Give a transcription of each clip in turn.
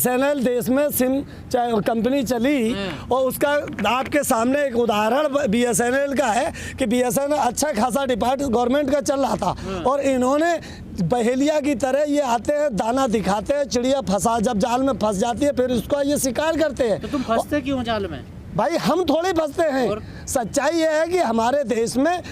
BSNL देश में SIM company चली और उसका आपके सामने एक उदाहरण BSNL का है कि BSNL अच्छा खासा डिपार्टमेंट गवर्नमेंट का चल रहा था और इन्होंने बहेलिया की तरह ये आते हैं, दाना दिखाते हैं, चिड़िया फंसा, जब जाल में फंस जाती है फिर उसका ये शिकार करते हैं। तो तुम फंसते क्यों जाल में? भाई हम थोड़े फंसते हैं। सच्चाई ये है कि हमारे देश में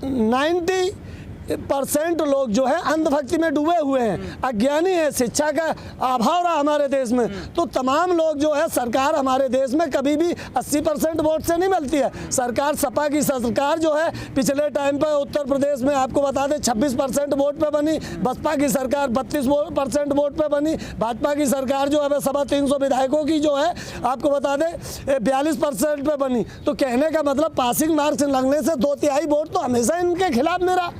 90% लोग जो है अंधभक्ति में डूबे हुए हैं, अज्ञानी है, शिक्षा का अभाव रहा हमारे देश में। तो तमाम लोग जो है, सरकार हमारे देश में कभी भी 80% वोट से नहीं मिलती है। सरकार सपा की सरकार जो है पिछले टाइम पर उत्तर प्रदेश में आपको बता दें 26% वोट पे बनी, बसपा की सरकार 32% वोट पे बनी, भाजपा की सरकार जो है 350 विधायकों की जो है आपको बता दें 42% पे बनी। तो कहने का मतलब पासिंग मार्क्स लगने से 2/3 वोट तो हमेशा इनके खिलाफ मेरा।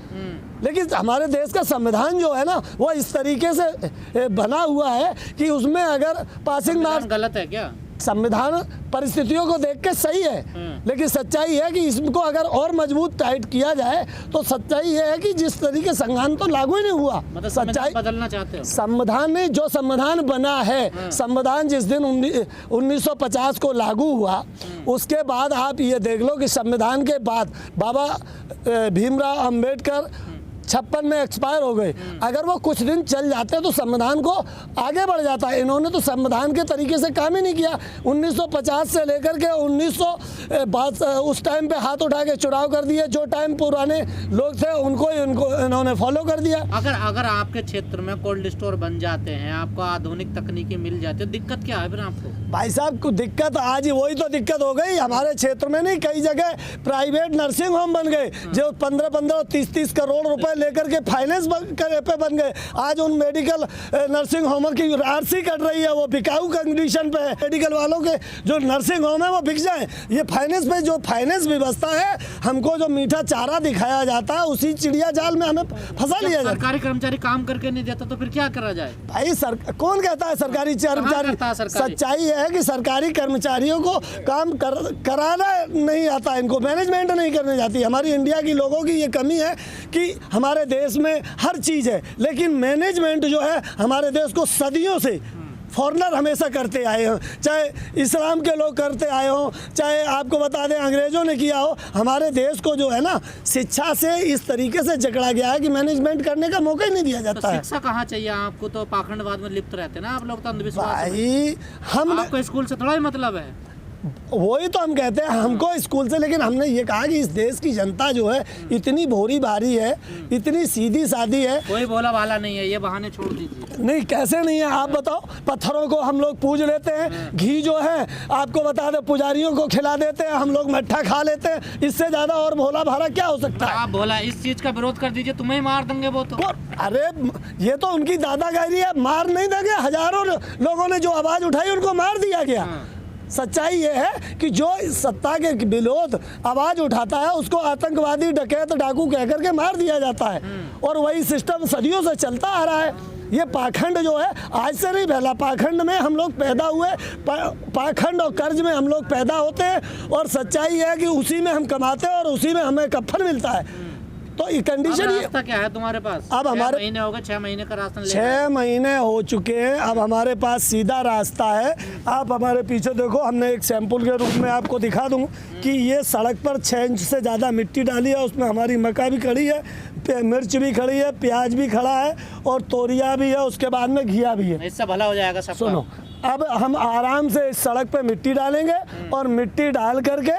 लेकिन हमारे देश का संविधान जो है ना वो इस तरीके से बना हुआ है कि उसमें अगर पासिंग मार्क्स गलत है क्या? संविधान परिस्थितियों को देख के सही है, लेकिन सच्चाई है कि इसको अगर और मजबूत टाइट किया जाए तो सच्चाई ये है कि जिस तरीके संविधान तो लागू ही नहीं हुआ। मतलब सच्चाई बदलना चाहते हो? संविधान नहीं, जो संविधान बना है, संविधान जिस दिन 1950 को लागू हुआ उसके बाद आप ये देख लो कि संविधान के बाद बाबा भीमराव अंबेडकर 56 में एक्सपायर हो गए। अगर वो कुछ दिन चल जाते तो संविधान को आगे बढ़ जाता है। इन्होंने तो संविधान के तरीके से काम ही नहीं किया। 1950 से लेकर के 1900 उस टाइम पे हाथ उठा के चुनाव कर दिए। जो टाइम पुराने लोग थे उनको इन्होंने फॉलो कर दिया। अगर आपके क्षेत्र में कोल्ड स्टोर बन जाते हैं, आपको आधुनिक तकनीकी मिल जाती है, दिक्कत क्या है फिर आपको? भाई साहब को दिक्कत आज वही तो दिक्कत हो गई हमारे क्षेत्र में। नहीं, कई जगह प्राइवेट नर्सिंग होम बन गए जो 15-15 30-30 करोड़ रुपए लेकर के फाइनेंस पे बन गए। आज उन मेडिकल नर्सिंग होमों की आरसी कट रही है, वो बिकाऊ कंडीशन पे है। मेडिकल वालों के जो नर्सिंग होम है वो बिक जाए। ये फाइनेंस पे जो फाइनेंस व्यवस्था है, हमको जो मीठा चारा दिखाया जाता है उसी चिड़िया जाल में हमें फंसा लिया जाता है। सरकारी कर्मचारी काम करके नहीं देता तो फिर क्या करा जाए? भाई कौन कहता है सरकारी कर्मचारी? सच्चाई है कि सरकारी कर्मचारियों को काम कराना नहीं आता, इनको मैनेजमेंट नहीं करने जाती। हमारी इंडिया की लोगों की ये कमी है कि हमारे देश में हर चीज़ है लेकिन मैनेजमेंट जो है हमारे देश को सदियों से फॉरेनर हमेशा करते आए हों, चाहे इस्लाम के लोग करते आए हों, चाहे आपको बता दें अंग्रेज़ों ने किया हो। हमारे देश को जो है ना शिक्षा से इस तरीके से जकड़ा गया है कि मैनेजमेंट करने का मौका ही नहीं दिया जाता है। शिक्षा कहाँ चाहिए आपको? तो पाखंडवाद में लिप्त रहते हैं ना आप लोग, तो अंधविश्वास। भाई हम आपको स्कूल से थोड़ा ही मतलब है। वही तो हम कहते हैं हमको स्कूल से, लेकिन हमने ये कहा कि इस देश की जनता जो है इतनी भोरी भारी है, इतनी सीधी सादी है। कोई बोला वाला नहीं है, ये बहाने छोड़ दीजिए। नहीं, कैसे नहीं है आप बताओ? पत्थरों को हम लोग पूज लेते हैं, घी जो है आपको बता दे पुजारियों को खिला देते हैं, हम लोग मट्ठा खा लेते हैं। इससे ज्यादा और भोला भाला क्या हो सकता है? आप भोला इस चीज का विरोध कर दीजिए, तुम्हें मार देंगे वो तो। अरे ये तो उनकी दादागिरी है, मार नहीं देंगे। हजारों लोगों ने जो आवाज उठाई उनको मार दिया गया। सच्चाई ये है कि जो सत्ता के विरोध आवाज उठाता है उसको आतंकवादी, डकैत, डाकू कहकर के मार दिया जाता है और वही सिस्टम सदियों से चलता आ रहा है। ये पाखंड जो है आज से नहीं फैला। पाखंड में हम लोग पैदा हुए, पाखंड और कर्ज में हम लोग पैदा होते हैं और सच्चाई है कि उसी में हम कमाते हैं और उसी में हमें कफन मिलता है। तो ये कंडीशन रास्ता क्या है तुम्हारे पास? अब हमारे 6 महीने हो गए, 6 महीने का राशन 6 महीने हो चुके हैं। अब हमारे पास सीधा रास्ता है। आप हमारे पीछे देखो, हमने एक सैंपल के रूप में आपको दिखा दूं कि ये सड़क पर 6 इंच से ज़्यादा मिट्टी डाली है, उसमें हमारी मक्का भी खड़ी है, मिर्च भी खड़ी है, प्याज भी खड़ा है और तोरिया भी है, उसके बाद में घिया भी है। इससे भला हो जाएगा सब। सुनो, अब हम आराम से इस सड़क पे मिट्टी डालेंगे और मिट्टी डाल करके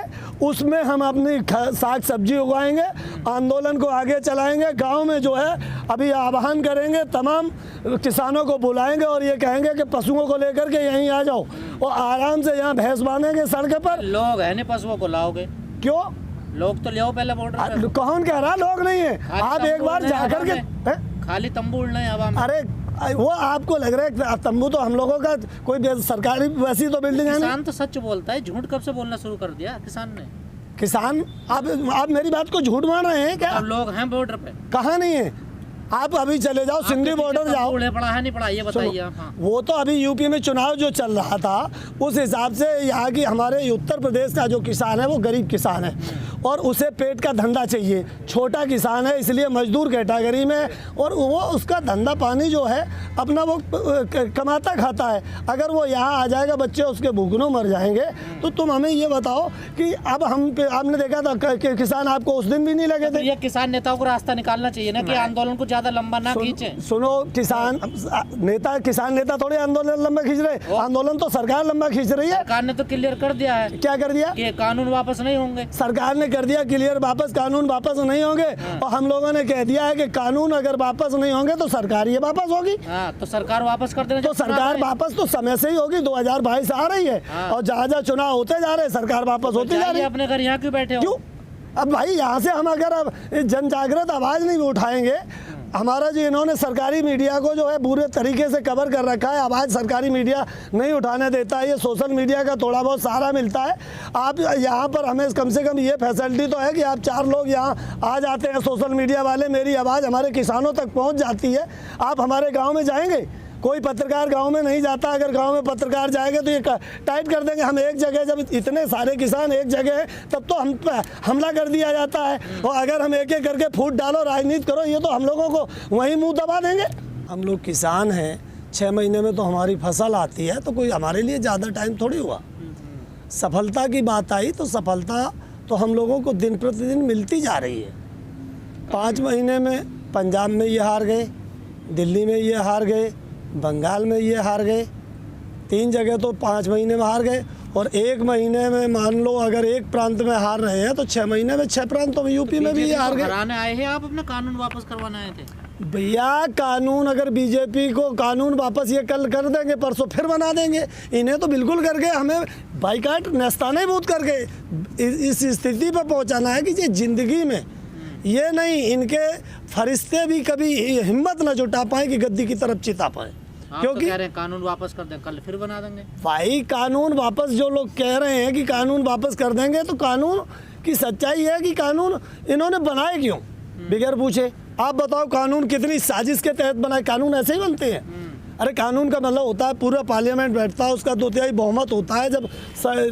उसमें हम अपनी साग सब्जी उगाएंगे, आंदोलन को आगे चलाएंगे। गांव में जो है अभी आह्वान करेंगे, तमाम किसानों को बुलाएंगे और ये कहेंगे कि पशुओं को लेकर के यहीं आ जाओ और आराम से यहाँ भैंस बांधेंगे सड़क पर। लोग है नहीं, पशुओं को लाओ क्यों? लोग तो ले पहले बॉर्डर। कौन कह रहा लोग नहीं है? आप एक बार जाकर के खाली तंबू उड़ना है हवा में। अरे वो आपको लग रहा है तंबू तो हम लोगों का कोई सरकारी वैसी तो बिल्डिंग है। किसान तो सच बोलता है, झूठ कब से बोलना शुरू कर दिया किसान ने? किसान आप मेरी बात को झूठ मान रहे हैं क्या? अब लोग हैं बॉर्डर पे। कहाँ नहीं है? आप अभी चले जाओ सिंधी बॉर्डर जाओ। पढ़ा है नहीं पढ़ा ये बताइए। वो तो अभी यूपी में चुनाव जो चल रहा था उस हिसाब से यहाँ की हमारे उत्तर प्रदेश का जो किसान है वो गरीब किसान है और उसे पेट का धंधा चाहिए। छोटा किसान है इसलिए मजदूर कैटेगरी में है और वो उसका धंधा पानी जो है अपना वो कमाता खाता है। अगर वो यहाँ आ जाएगा बच्चे उसके भूखनों मर जाएंगे। तो तुम हमें ये बताओ कि अब आपने देखा था कि किसान आपको उस दिन भी नहीं लगे थे। ये किसान नेताओं को रास्ता निकालना चाहिए ना कि आंदोलन को ज्यादा लंबा ना खींचे। सुनो, किसान नेता थोड़े आंदोलन लंबा खींच रहे, आंदोलन तो सरकार लंबा खींच रही है। सरकार ने तो क्लियर कर दिया है। क्या कर दिया? कि कानून वापस नहीं होंगे। सरकार ने कर दिया क्लियर वापस, कानून वापस नहीं होंगे। और हम लोगों ने कह दिया है कि कानून अगर वापस नहीं होंगे तो सरकार ये वापस होगी। तो सरकार वापस कर देना। तो सरकार वापस तो समय से ही होगी, 2022 आ रही है और जहाँ जहाँ चुनाव होते जा रहे हैं सरकार वापस होती जा रही है। अपने घर यहाँ क्यों बैठे हो? क्यों? अब भाई यहाँ से हम अगर अब जन जागृत आवाज नहीं उठाएंगे, हमारा जो इन्होंने सरकारी मीडिया को जो है पूरे तरीके से कवर कर रखा है, आवाज़ सरकारी मीडिया नहीं उठाने देता है। ये सोशल मीडिया का थोड़ा बहुत सहारा मिलता है। आप यहाँ पर हमें कम से कम ये फैसिलिटी तो है कि आप 4 लोग यहाँ आ जाते हैं सोशल मीडिया वाले, मेरी आवाज़ हमारे किसानों तक पहुँच जाती है। आप हमारे गाँव में जाएंगे, कोई पत्रकार गांव में नहीं जाता। अगर गांव में पत्रकार जाएंगे तो ये टाइट कर देंगे। हम एक जगह, जब इतने सारे किसान एक जगह हैं तब तो हम पे हमला कर दिया जाता है। और अगर हम एक एक करके फूट डालो, राजनीति करो, ये तो हम लोगों को वहीं मुंह दबा देंगे। हम लोग किसान हैं, 6 महीने में तो हमारी फसल आती है, तो कोई हमारे लिए ज़्यादा टाइम थोड़ी हुआ। सफलता की बात आई तो सफलता तो हम लोगों को दिन प्रतिदिन मिलती जा रही है। 5 महीने में पंजाब में ये हार गए, दिल्ली में ये हार गए, बंगाल में ये हार गए, 3 जगह तो 5 महीने में हार गए। और 1 महीने में मान लो अगर एक प्रांत में हार रहे हैं तो 6 महीने में 6 प्रांतों में यूपी में भी ये हार गए। हराने आए हैं आप, अपना कानून वापस करवाने आए थे भैया। कानून अगर बीजेपी को कानून वापस ये कल कर देंगे, परसों फिर बना देंगे। इन्हें तो बिल्कुल करके हमें बाइकाट नेस्तानेबूद करके इस स्थिति पर पहुंचाना है कि ये जिंदगी में ये नहीं, इनके फरिश्ते भी कभी हिम्मत न जुटा पाए कि गद्दी की तरफ चिता पाए। क्योंकि तो कह रहे हैं कानून वापस कर दें, कल फिर बना देंगे। भाई कानून वापस जो लोग कह रहे हैं कि कानून वापस कर देंगे, तो कानून की सच्चाई है कि कानून इन्होंने बनाए क्यों बगैर पूछे। आप बताओ कानून कितनी साजिश के तहत बनाए? कानून ऐसे ही बनते हैं। अरे कानून का मतलब होता है पूरा पार्लियामेंट बैठता है, उसका 2/3 बहुमत होता है। जब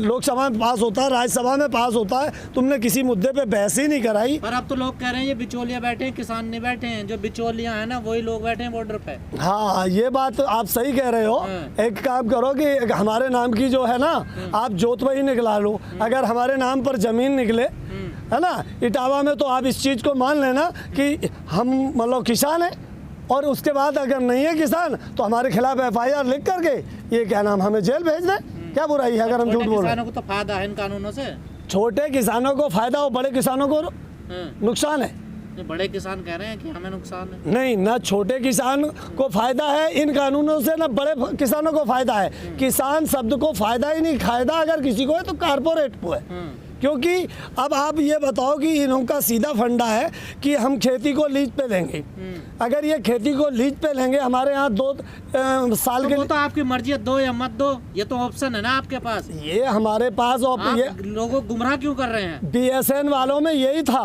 लोकसभा में पास होता है, राज्यसभा में पास होता है, तुमने किसी मुद्दे पे बहस ही नहीं कराई। पर अब तो लोग कह रहे हैं ये बिचौलिया बैठे हैं, किसान नहीं बैठे हैं। जो बिचौलिया है ना वही लोग बैठे हैं बॉर्डर पे। हाँ, ये बात आप सही कह रहे हो। एक काम करो कि हमारे नाम की जो है ना, आप जोतवही निकला लो। अगर हमारे नाम पर जमीन निकले है ना इटावा में, तो आप इस चीज़ को मान लेना कि हम मतलब किसान हैं। और उसके बाद अगर नहीं है किसान तो हमारे खिलाफ FIR लिख करके ये क्या नाम हमें जेल भेज दें। क्या बुराई है अगर हम झूठ बोल रहे हैं? किसानों को तो फायदा है इन कानूनों से। छोटे किसानों को फायदा और बड़े किसानों को नुकसान है। बड़े किसान कह रहे हैं कि हमें नुकसान है। नहीं, ना छोटे किसान को फायदा है इन कानूनों से, ना बड़े किसानों को फायदा है। किसान शब्द को फायदा ही नहीं, फायदा अगर किसी को है तो कारपोरेट को है। क्योंकि अब आप ये बताओ कि इनका सीधा फंडा है कि हम खेती को लीज पे लेंगे। अगर ये खेती को लीज पे लेंगे, हमारे यहाँ 2 साल के लिए तो आपकी मर्जी है, दो या मत दो, ये तो ऑप्शन है ना आपके पास। ये हमारे पास ये लोगों को गुमराह क्यों कर रहे हैं? BSN वालों में यही था।